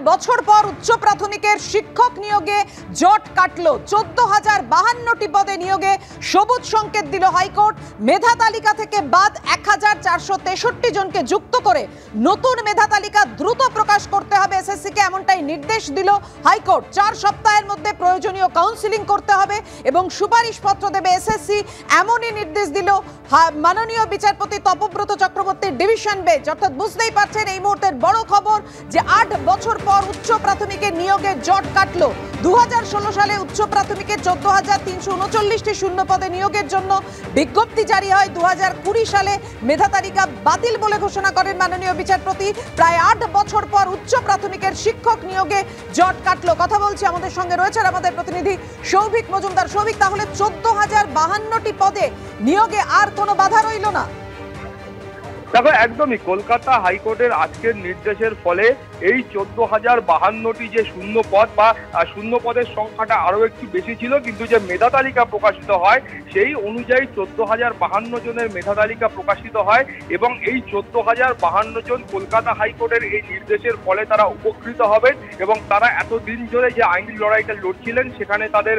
বছর পর উচ্চ প্রাথমিকের শিক্ষক নিয়োগে জট কাটল। 14,052টি পদে নিয়োগে সবুজ সংকেত দিল হাইকোর্ট। মেধা তালিকা থেকে বাদ 1,463 জনকে যুক্ত করে নতুন মেধা তালিকা দ্রুত প্রকাশ করতে হবে এসএসসিকে, এমনটাই নির্দেশ দিল হাইকোর্ট। 4 সপ্তাহের মধ্যে প্রয়োজনীয় কাউন্সিলিং করতে হবে এবং সুপারিশপত্র দেবে এসএসসি, এমনই নির্দেশ দিল মাননীয় বিচারপতি তপব্রত চক্রবর্তীর ডিভিশন বেঞ্চ। অর্থাৎ বুঝতেই পারছেন এই মুহূর্তের বড় খবর যে 8 বছর পর উচ্চ প্রাথমিকের নিয়োগে জট কাটলো। 2016 সালে উচ্চ প্রাথমিকে 14,339টি শূন্য পদে নিয়োগের জন্য বিজ্ঞপ্তি জারি হয়। 2020 সালে মেধা তালিকা বাতিল বলে ঘোষণা করেন মাননীয় বিচারপতি। প্রায় 8 বছর পর উচ্চ প্রাথমিকের শিক্ষক নিয়োগে জট কাটলো। কথা বলছি, আমাদের সঙ্গে রয়েছেন আমাদের প্রতিনিধি সৌভিক মজুমদার। সৌভিক, তাহলে 14,052টি পদে নিয়োগে আর কোনো বাধা রইল না? দেখো, একদমই কলকাতা হাইকোর্টের আজকের নির্দেশের ফলে এই 14,052টি যে শূন্য পদ বা শূন্য পদের সংখ্যাটা আরো একটু বেশি ছিল, কিন্তু যে মেধা তালিকা প্রকাশিত হয় সেই অনুযায়ী 14,052 জনের মেধা তালিকা প্রকাশিত হয় এবং এই 14,052 জন কলকাতা হাইকোর্টের এই নির্দেশের ফলে তারা উপকৃত হবেন এবং তারা এতদিন ধরে যে আইনি লড়াইটা লড়ছিলেন সেখানে তাদের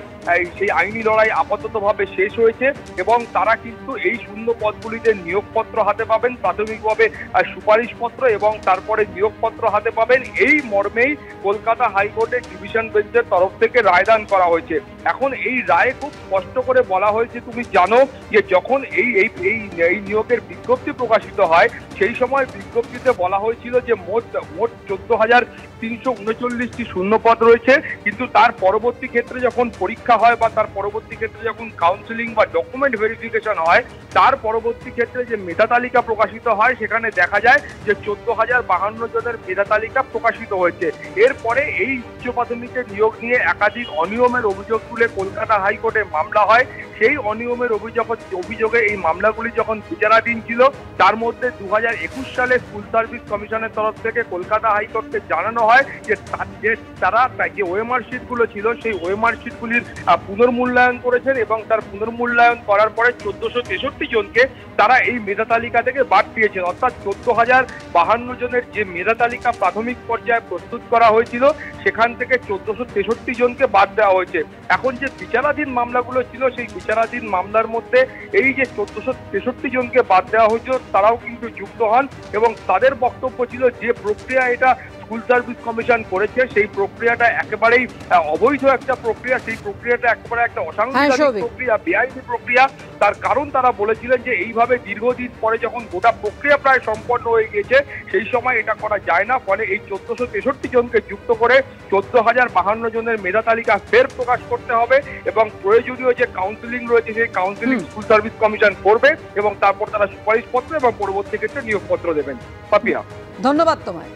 সেই আইনি লড়াই আপাততভাবে শেষ হয়েছে এবং তারা কিন্তু এই শূন্য পদগুলিতে নিয়োগপত্র হাতে পাবেন, প্রাথমিকভাবে সুপারিশপত্র এবং তারপরে নিয়োগপত্র হাতে পাবেন। এই মর্মেই কলকাতা হাইকোর্টের ডিভিশন বেঞ্চের তরফ থেকে রায়দান করা হয়েছে। এখন এই রায়ে খুব স্পষ্ট করে বলা হয়েছে, তুমি জানো যে যখন এই নিয়োগের বিজ্ঞপ্তি প্রকাশিত হয় সেই সময় বিজ্ঞপ্তিতে বলা হয়েছিল যে মোট 14,339টি শূন্য পদ রয়েছে, কিন্তু তার পরবর্তী ক্ষেত্রে যখন পরীক্ষা হয় বা তার পরবর্তী ক্ষেত্রে যখন কাউন্সিলিং বা ডকুমেন্ট ভেরিফিকেশন হয় তার পরবর্তী ক্ষেত্রে যে মেধা তালিকা প্রকাশিত হয় সেখানে দেখা যায় যে 14,052 জনের মেধা তালিকা প্রকাশিত হয়েছে। এরপরে এই উচ্চ প্রাথমিকের নিয়োগ নিয়ে একাধিক অনিয়মের অভিযোগ তুলে কলকাতা হাইকোর্টে মামলা হয়। সেই অনিয়মের অভিযোগে এই মামলাগুলি যখন বিচারাধীন ছিল তার মধ্যে 2021 সালে স্কুল সার্ভিস কমিশনের তরফ থেকে কলকাতা হাইকোর্টকে জানানো হয় যে তারা যে ওএমআর শিটগুলো ছিল সেই ওএমআর শিটগুলির পুনর্মূল্যায়ন করেছেন এবং তার পুনর্মূল্যায়ন করার পরে 1,463 জনকে তারা এই মেধা তালিকা থেকে বাদ দিয়েছেন। অর্থাৎ 14,052 জনের যে মেধা তালিকা প্রাথমিক পর্যায়ে প্রস্তুত করা হয়েছিল সেখান থেকে 1,463 জনকে বাদ দেওয়া হয়েছে। এখন যে বিচারাধীন মামলাগুলো ছিল সেই বিচারাধীন মামলার মধ্যে এই যে 1,463 জনকে বাদ দেওয়া হয়েছিল তারাও কিন্তু যুক্ত হন এবং তাদের বক্তব্য ছিল যে প্রক্রিয়া এটা স্কুল সার্ভিস কমিশন করেছে সেই প্রক্রিয়াটা একেবারেই অবৈধ একটা প্রক্রিয়া, সেই প্রক্রিয়াটা একেবারে একটা অসাংবিধানিক প্রক্রিয়া, বেআইনি প্রক্রিয়া। তার কারণ তারা বলেছিলেন যে এইভাবে দীর্ঘদিন পরে যখন গোটা প্রক্রিয়া প্রায় সম্পন্ন হয়ে গিয়েছে সেই সময় এটা করা যায় না, ফলে এই 1,463 জনকে যুক্ত করে 14,052 জনের মেধা তালিকা ফের প্রকাশ করতে হবে এবং প্রয়োজনীয় যে কাউন্সিলিং রয়েছে সেই কাউন্সিলিং স্কুল সার্ভিস কমিশন করবে এবং তারপর তারা সুপারিশপত্র এবং পরবর্তী ক্ষেত্রে নিয়োগপত্র দেবেন। পাপিয়া, ধন্যবাদ তোমায়।